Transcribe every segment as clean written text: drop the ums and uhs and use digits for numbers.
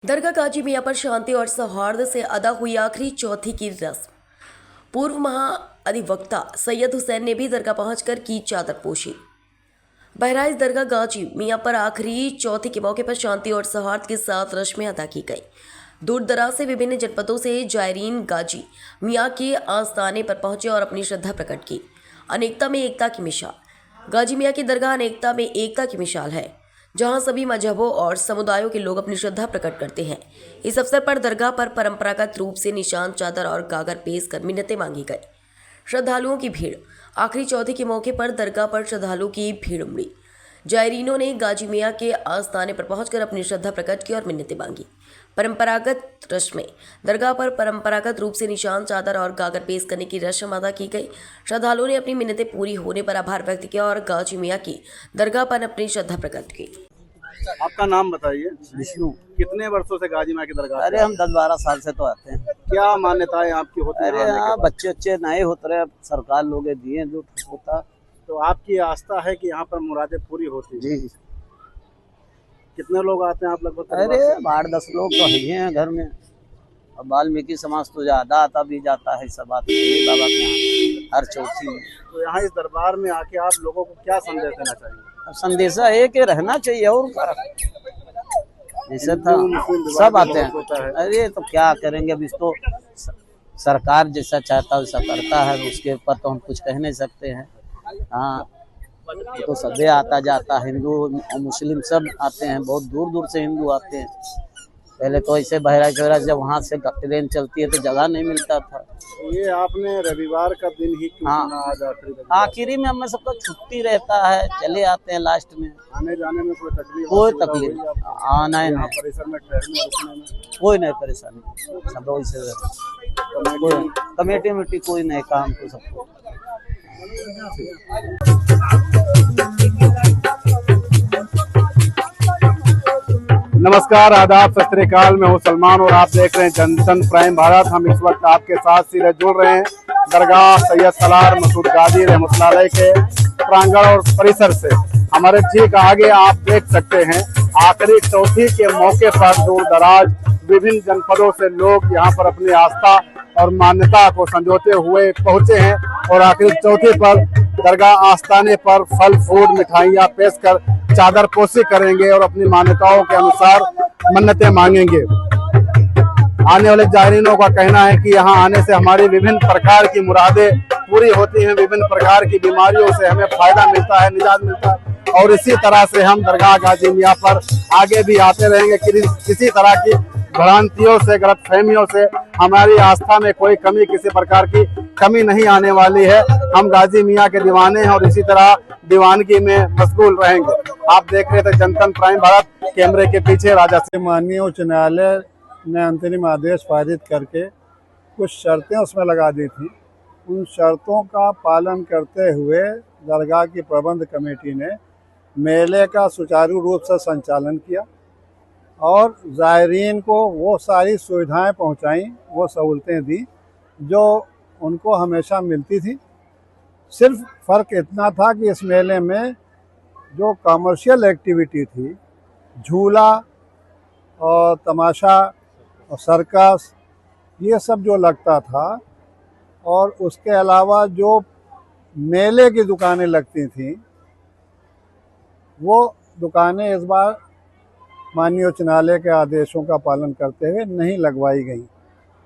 दरगाह काजी मियां पर शांति और सौहार्द से अदा हुई आखिरी चौथी की रस्म। पूर्व महाअधिवक्ता सैयद हुसैन ने भी दरगाह पहुंचकर की चादर पोशी। बहराइच दरगाह गाजी मियां पर आखिरी चौथी के मौके पर शांति और सौहार्द के साथ रस्में अदा की गई। दूर दराज से विभिन्न जनपदों से जायरीन गाजी मियां के आस्थाने पर पहुंचे और अपनी श्रद्धा प्रकट की। अनेकता में एकता की मिसाल। गाजी मियां की दरगाह अनेकता में एकता की मिसाल है, जहां सभी मजहबों और समुदायों के लोग अपनी श्रद्धा प्रकट करते हैं। इस अवसर पर दरगाह पर परंपरागत रूप से निशान, चादर और गागर पेश कर मिन्नतें मांगी गई। श्रद्धालुओं की भीड़। आखिरी चौथी के मौके पर दरगाह पर श्रद्धालुओं की भीड़ उमड़ी। जायरीनों ने गाजी मियां के आस्थाने पर पहुंचकर अपनी श्रद्धा प्रकट की और मिन्नतें मांगी। परंपरागत रस्में। दरगाह पर परंपरागत रूप से निशान, चादर और गागर पेश करने की रस्म अदा की गई। श्रद्धालुओं ने अपनी मिन्नतें पूरी होने पर आभार व्यक्त किया और गाजी मियां की दरगाह पर अपनी श्रद्धा प्रकट की। आपका नाम बताइए। विष्णु। कितने वर्षों से गाजी माँ की दरगाह? अरे हम 10-12 साल से तो आते हैं। क्या मान्यताएं आपकी होती हैं? अरे यहाँ बच्चे नए होते रहे, सरकार लोग दिए जो होता। तो आपकी आस्था है कि यहाँ पर मुरादें पूरी होती हैं? जी। कितने लोग आते हैं आप लगभग? अरे 8-10 लोग तो ही हैं घर में। और वाल्मीकि समाज तो ज्यादा आता भी जाता है सब आते हैं बाबा के यहाँ हर चौथी में। तो यहाँ इस दरबार में आके आप लोगों को क्या संदेश देना चाहिए? अब संदेशा है कि रहना चाहिए और क्या। जैसे था सब आते हैं। अरे तो क्या करेंगे, अभी तो सरकार जैसा चाहता है वैसा करता है, उसके ऊपर तो हम कुछ कह नहीं सकते हैं। हाँ तो सभी आता जाता, हिंदू और मुस्लिम सब आते हैं, बहुत दूर दूर से हिंदू आते हैं। पहले तो ऐसे बहराइच जब वहाँ से ट्रेन चलती है तो जगह नहीं मिलता था। ये आपने रविवार का दिन ही क्यों चुना आज आखिरी में हमें सबका छुट्टी रहता है, चले आते हैं लास्ट में। आने जाने में कोई तकलीफ? आना है ना, परिसर में ठहरने रुकने में कोई नहीं परेशानी, सब लोग से कमेटी में कोई नहीं काम को सबको। नमस्कार, आदाब, सत श्री अकाल। मैं हूं सलमान और आप देख रहे हैं जनतन प्राइम भारत। हम इस वक्त आपके साथ सीधे जुड़ रहे हैं दरगाह सैयद सलार मसूद गाजी रहमतुल्लाह अलैह के प्रांगण और परिसर से। हमारे ठीक आगे आप देख सकते हैं आखिरी चौथी के मौके पर दूर दराज विभिन्न जनपदों से लोग यहां पर अपनी आस्था और मान्यता को संजोते हुए पहुंचे हैं और आखिरी चौथी पर दरगाह आस्थाने पर फल फूल मिठाइयां पेश कर चादर पोशी करेंगे और अपनी मान्यताओं के अनुसार मन्नतें मांगेंगे। आने वाले जायरीनों का कहना है कि यहाँ आने से हमारी विभिन्न प्रकार की मुरादें पूरी होती हैं, विभिन्न प्रकार की बीमारियों से हमें फायदा मिलता है, निजात मिलता है। और इसी तरह से हम दरगाह गाजी मियां पर आगे भी आते रहेंगे। किसी तरह की भ्रांतियों से, गलत फहमियों से हमारी आस्था में कोई कमी, किसी प्रकार की कमी नहीं आने वाली है। हम गाजी मियां के दीवाने हैं और इसी तरह दीवानगी में मशगूल रहेंगे। आप देख रहे थे जनतन प्राइम भारत, कैमरे के पीछे राजा सिंह। माननीय उच्च न्यायालय ने अंतरिम आदेश पारित करके कुछ शर्तें उसमें लगा दी थी। उन शर्तों का पालन करते हुए दरगाह की प्रबंध कमेटी ने मेले का सुचारू रूप से संचालन किया और ज़ायरीन को वो सारी सुविधाएं पहुंचाई, वो सहूलतें दी जो उनको हमेशा मिलती थी। सिर्फ फ़र्क इतना था कि इस मेले में जो कमर्शियल एक्टिविटी थी, झूला और तमाशा और सर्कस, ये सब जो लगता था, और उसके अलावा जो मेले की दुकानें लगती थीं, वो दुकानें इस बार माननीय उच्च न्यायालय के आदेशों का पालन करते हुए नहीं लगवाई गई।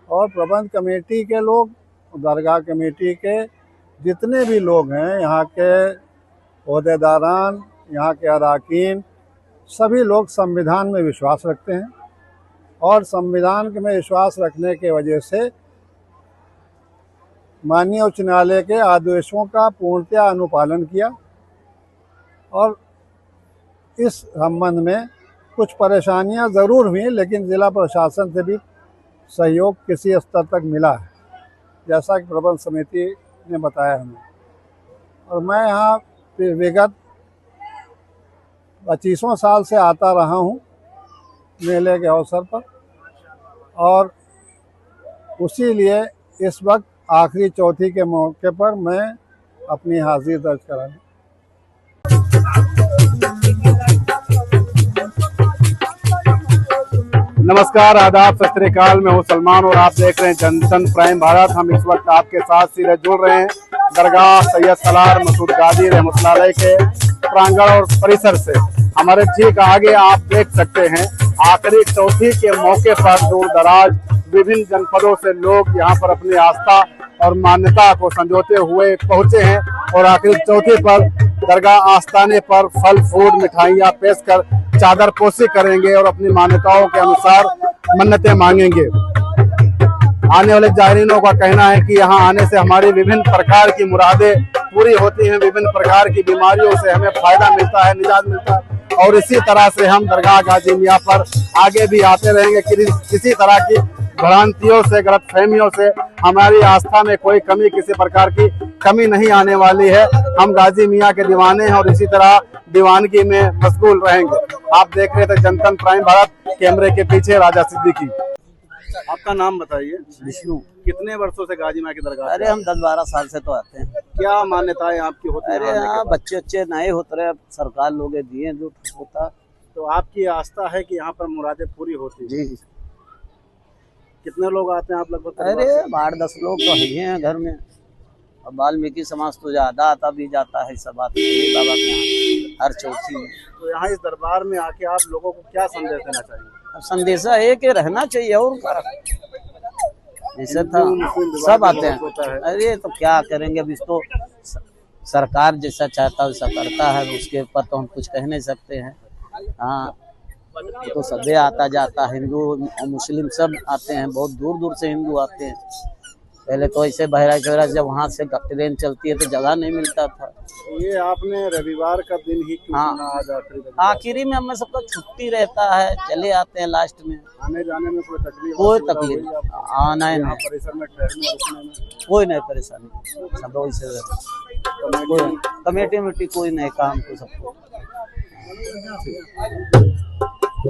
और प्रबंध कमेटी के लोग, दरगाह कमेटी के जितने भी लोग हैं, यहाँ के ओहदेदारान, यहाँ के अराकीन, सभी लोग संविधान में विश्वास रखते हैं और संविधान में विश्वास रखने के वजह से माननीय उच्च न्यायालय के आदेशों का पूर्णतया अनुपालन किया। और इस संबंध में कुछ परेशानियां ज़रूर हुई, लेकिन ज़िला प्रशासन से भी सहयोग किसी स्तर तक मिला है, जैसा कि प्रबंध समिति ने बताया हमें। और मैं यहाँ विगत 25 साल से आता रहा हूँ मेले के अवसर पर, और उसी लिए इस वक्त आखिरी चौथी के मौके पर मैं अपनी हाजिरी दर्ज कराऊँ। नमस्कार, आदाब, सत श्री अकाल। मैं हूं सलमान और आप देख रहे हैं जनतन प्राइम भारत। हम इस वक्त आपके साथ सीधे जुड़ रहे हैं दरगाह सैयद सलार मसूद गाजी रहमतुल्लाह अलैह के प्रांगण और परिसर से। हमारे ठीक आगे आप देख सकते हैं आखिरी चौथी के मौके पर दूर दराज विभिन्न जनपदों से लोग यहां पर अपनी आस्था और मान्यता को संजोते हुए पहुंचे हैं और आखिरी चौथी पर दरगाह आस्थाने पर फल फूल मिठाइयां पेश कर चादर पोशी करेंगे और अपनी मान्यताओं के अनुसार मन्नतें मांगेंगे। आने वाले जायरीनों का कहना है कि यहाँ आने से हमारी विभिन्न प्रकार की मुरादें पूरी होती हैं, विभिन्न प्रकार की बीमारियों से हमें फायदा मिलता है, निजात मिलता है और इसी तरह से हम दरगाह गाजी मियां पर आगे भी आते रहेंगे। किसी तरह की भ्रांतियों से, गलतफहमियों से हमारी आस्था में कोई कमी, किसी प्रकार की कमी नहीं आने वाली है। हम गाजी मियां के दीवाने हैं और इसी तरह दीवानगी में मशगूल रहेंगे। आप देख रहे थे जनतन प्राइम भारत, कैमरे के पीछे राजा सिद्दीकी। आपका नाम बताइए। विष्णु। कितने वर्षों से गाजी मियां की दरगाह? अरे हम 10-12 साल से तो आते हैं। क्या मान्यताएं आपकी होती है? अरे यहाँ बच्चे नए होते रहे, सरकार लोग दिए जो होता। तो आपकी आस्था है कि यहाँ पर मुरादें पूरी होती है? जी। कितने लोग आते हैं आप लगभग? अरे 8-10 लोग तो हैं घर में, और वाल्मीकि समाज तो ज्यादा आता भी जाता है सब आते हैं बाबा के यहाँ हर चौथी में। तो यहाँ इस दरबार में आके आप लोगों को क्या संदेश देना चाहिए? अब संदेशा है कि रहना चाहिए और क्या। जैसे था सब आते हैं। अरे तो क्या करेंगे, अभी तो सरकार जैसा चाहता है वैसा करता है, उसके ऊपर तो हम कुछ कह नहीं सकते हैं। हाँ तो सभी आता जाता, हिंदू और मुस्लिम सब आते हैं, बहुत दूर दूर से हिंदू आते हैं। पहले तो ऐसे बहराइच जब वहाँ से ट्रेन चलती है तो जगह नहीं मिलता था। ये आपने रविवार का दिन ही क्यों चुना आज आखिरी में? हमें सबका छुट्टी रहता है, चले आते हैं लास्ट में। आने जाने में कोई तकलीफ? कोई तकलीफ आना है नहीं, परिसर में ठहरने रुकने में कोई नहीं परेशानी, सब वैसे कमेटी कोई नहीं काम को सबको।